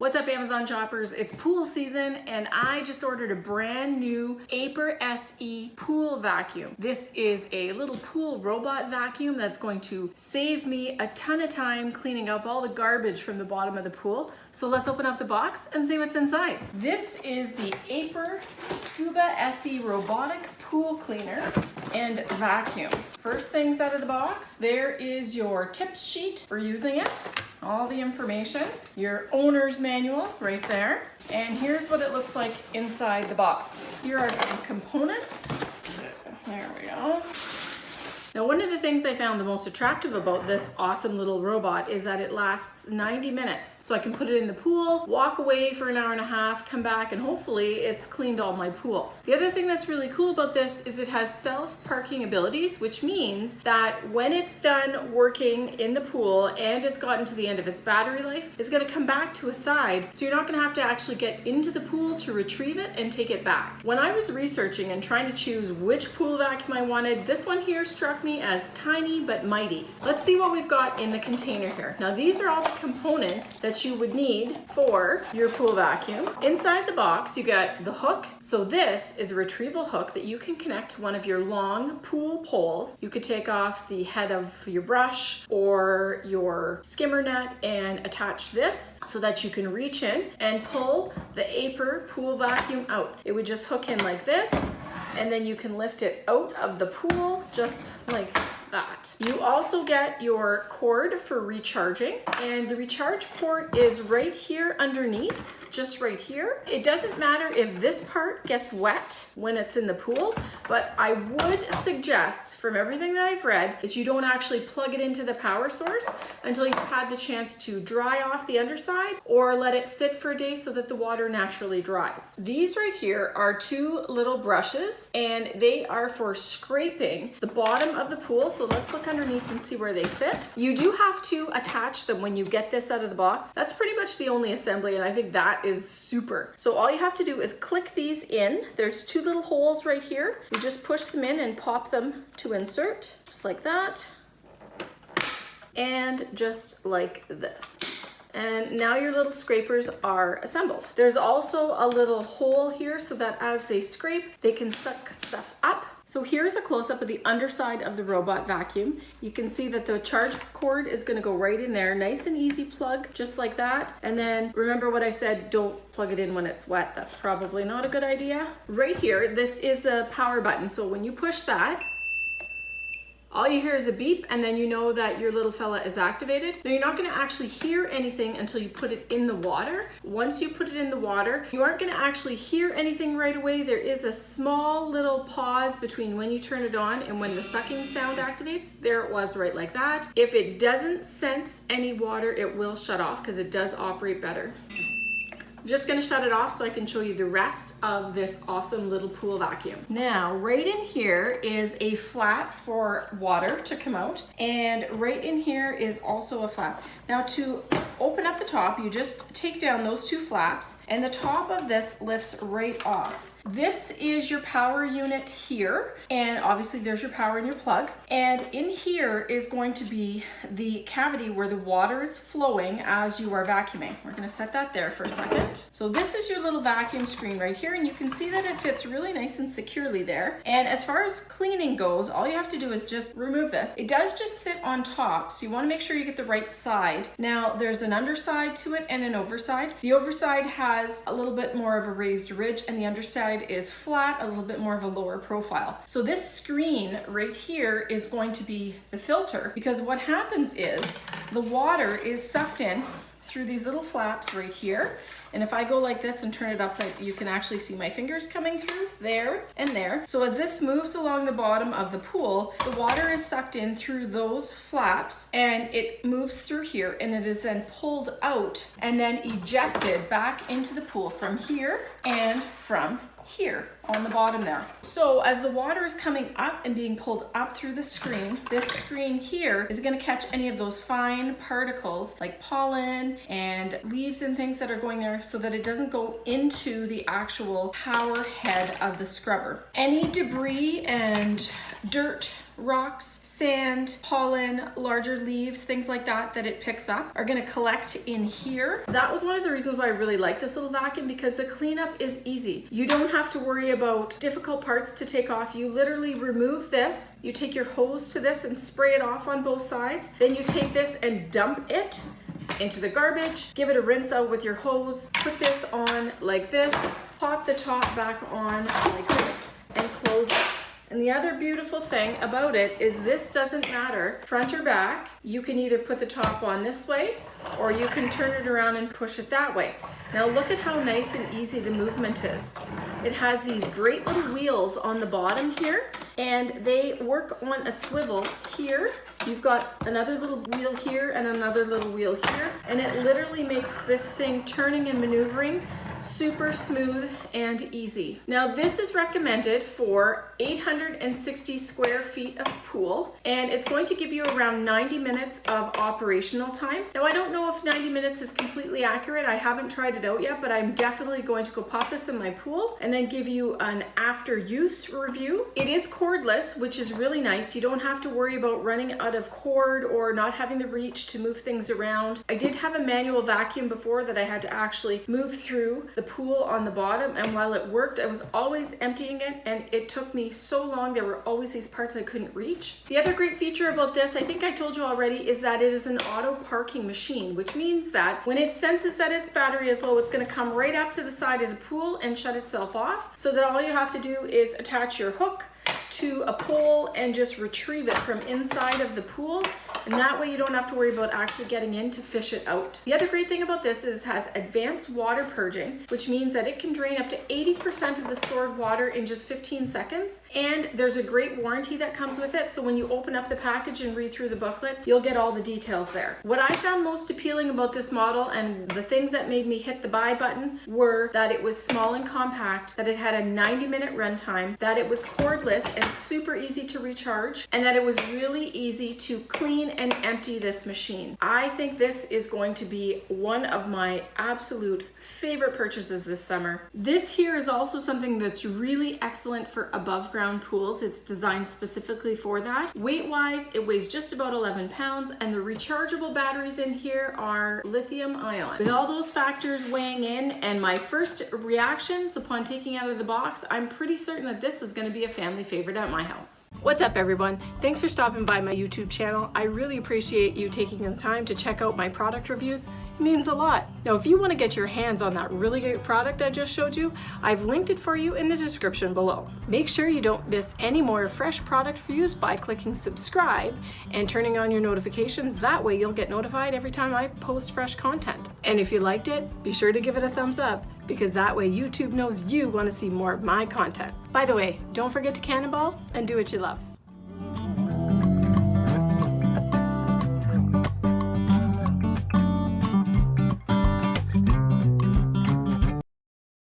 What's up, Amazon shoppers? It's pool season and I just ordered a brand new AIPER SE pool vacuum. This is a little pool robot vacuum that's going to save me a ton of time cleaning up all the garbage from the bottom of the pool. So let's open up the box and see what's inside. This is the AIPER Scuba SE Robotic Pool Cleaner and Vacuum. First things out of the box, there is your tips sheet for using it. All the information, your owner's manual right there. And here's what it looks like inside the box. Here are some components. There we go. Now, one of the things I found the most attractive about this awesome little robot is that it lasts 90 minutes. So I can put it in the pool, walk away for an hour and a half, come back, and hopefully it's cleaned all my pool. The other thing that's really cool about this is it has self-parking abilities, which means that when it's done working in the pool and it's gotten to the end of its battery life, it's gonna come back to a side. So you're not gonna have to actually get into the pool to retrieve it and take it back. When I was researching and trying to choose which pool vacuum I wanted, this one here struck me as tiny but mighty. Let's see what we've got in the container here. Now, these are all the components that you would need for your pool vacuum. Inside the box, you got the hook. So this is a retrieval hook that you can connect to one of your long pool poles. You could take off the head of your brush or your skimmer net and attach this so that you can reach in and pull the AIPER pool vacuum out. It would just hook in like this, and then you can lift it out of the pool just like that. You also get your cord for recharging, and the recharge port is right here underneath, just right here. It doesn't matter if this part gets wet when it's in the pool, but I would suggest from everything that I've read that you don't actually plug it into the power source until you've had the chance to dry off the underside or let it sit for a day so that the water naturally dries. These right here are two little brushes and they are for scraping the bottom of the pool. So let's look underneath and see where they fit. You do have to attach them when you get this out of the box. That's pretty much the only assembly, and I think that is super. So all you have to do is click these in. There's two little holes right here. You just push them in and pop them to insert, just like that. And just like this. And now your little scrapers are assembled. There's also a little hole here so that as they scrape, they can suck stuff up. So here's a close-up of the underside of the robot vacuum. You can see that the charge cord is gonna go right in there. Nice and easy plug, just like that. And then remember what I said, don't plug it in when it's wet. That's probably not a good idea. Right here, this is the power button. So when you push that, all you hear is a beep, and then you know that your little fella is activated. Now, you're not gonna actually hear anything until you put it in the water. Once you put it in the water, you aren't gonna actually hear anything right away. There is a small little pause between when you turn it on and when the sucking sound activates. There it was, right like that. If it doesn't sense any water, it will shut off because it does operate better. Just gonna shut it off so I can show you the rest of this awesome little pool vacuum. Now, right in here is a flap for water to come out, and right in here is also a flap. Now, to open up the top, you just take down those two flaps, and the top of this lifts right off. This is your power unit here, and obviously there's your power and your plug. And in here is going to be the cavity where the water is flowing as you are vacuuming. We're gonna set that there for a second. So this is your little vacuum screen right here, and you can see that it fits really nice and securely there. And as far as cleaning goes, all you have to do is just remove this. It does just sit on top, so you wanna make sure you get the right side. Now, there's an underside to it and an overside. The overside has a little bit more of a raised ridge, and the underside is flat, a little bit more of a lower profile. So this screen right here is going to be the filter, because what happens is the water is sucked in through these little flaps right here. And if I go like this and turn it upside, you can actually see my fingers coming through there and there. So as this moves along the bottom of the pool, the water is sucked in through those flaps and it moves through here, and it is then pulled out and then ejected back into the pool from here and from here on the bottom there. So as the water is coming up and being pulled up through the screen, this screen here is gonna catch any of those fine particles like pollen and leaves and things that are going there so that it doesn't go into the actual power head of the scrubber. Any debris and dirt rocks, sand, pollen, larger leaves, things like that it picks up are gonna collect in here. That was one of the reasons why I really like this little vacuum, because the cleanup is easy. You don't have to worry about difficult parts to take off. You literally remove this, you take your hose to this and spray it off on both sides. Then you take this and dump it into the garbage, give it a rinse out with your hose, put this on like this, pop the top back on like this, and close it. And the other beautiful thing about it is this doesn't matter, front or back. You can either put the top on this way, or you can turn it around and push it that way. Now look at how nice and easy the movement is. It has these great little wheels on the bottom here, and they work on a swivel here. You've got another little wheel here and another little wheel here, and it literally makes this thing turning and maneuvering super smooth and easy. Now this is recommended for 860 square feet of pool, and it's going to give you around 90 minutes of operational time. Now I don't know if 90 minutes is completely accurate. I haven't tried it out yet, but I'm definitely going to go pop this in my pool and then give you an after use review. It is cordless, which is really nice. You don't have to worry about running out of cord or not having the reach to move things around. I did have a manual vacuum before that I had to actually move through the pool on the bottom, and while it worked, I was always emptying it, and it took me so long. There were always these parts I couldn't reach. The other great feature about this, I think I told you already, is that it is an auto parking machine, which means that when it senses that its battery is low, it's going to come right up to the side of the pool and shut itself off, so that all you have to do is attach your hook to a pole and just retrieve it from inside of the pool, and that way you don't have to worry about actually getting in to fish it out. The other great thing about this is it has advanced water purging, which means that it can drain up to 80% of the stored water in just 15 seconds, and there's a great warranty that comes with it, so when you open up the package and read through the booklet, you'll get all the details there. What I found most appealing about this model, and the things that made me hit the buy button, were that it was small and compact, that it had a 90-minute runtime, that it was cordless and super easy to recharge, and that it was really easy to clean and empty this machine. I think this is going to be one of my absolute favorite purchases this summer. This here is also something that's really excellent for above ground pools. It's designed specifically for that. Weight wise, it weighs just about 11 pounds, and the rechargeable batteries in here are lithium ion. With all those factors weighing in and my first reactions upon taking it out of the box, I'm pretty certain that this is going to be a family favorite at my house. What's up everyone? Thanks for stopping by my YouTube channel. I really appreciate you taking the time to check out my product reviews. It means a lot. Now if you want to get your hands on that really great product I just showed you, I've linked it for you in the description below. Make sure you don't miss any more fresh product reviews by clicking subscribe and turning on your notifications. That way you'll get notified every time I post fresh content. And if you liked it, be sure to give it a thumbs up, because that way YouTube knows you want to see more of my content. By the way, don't forget to cannonball and do what you love.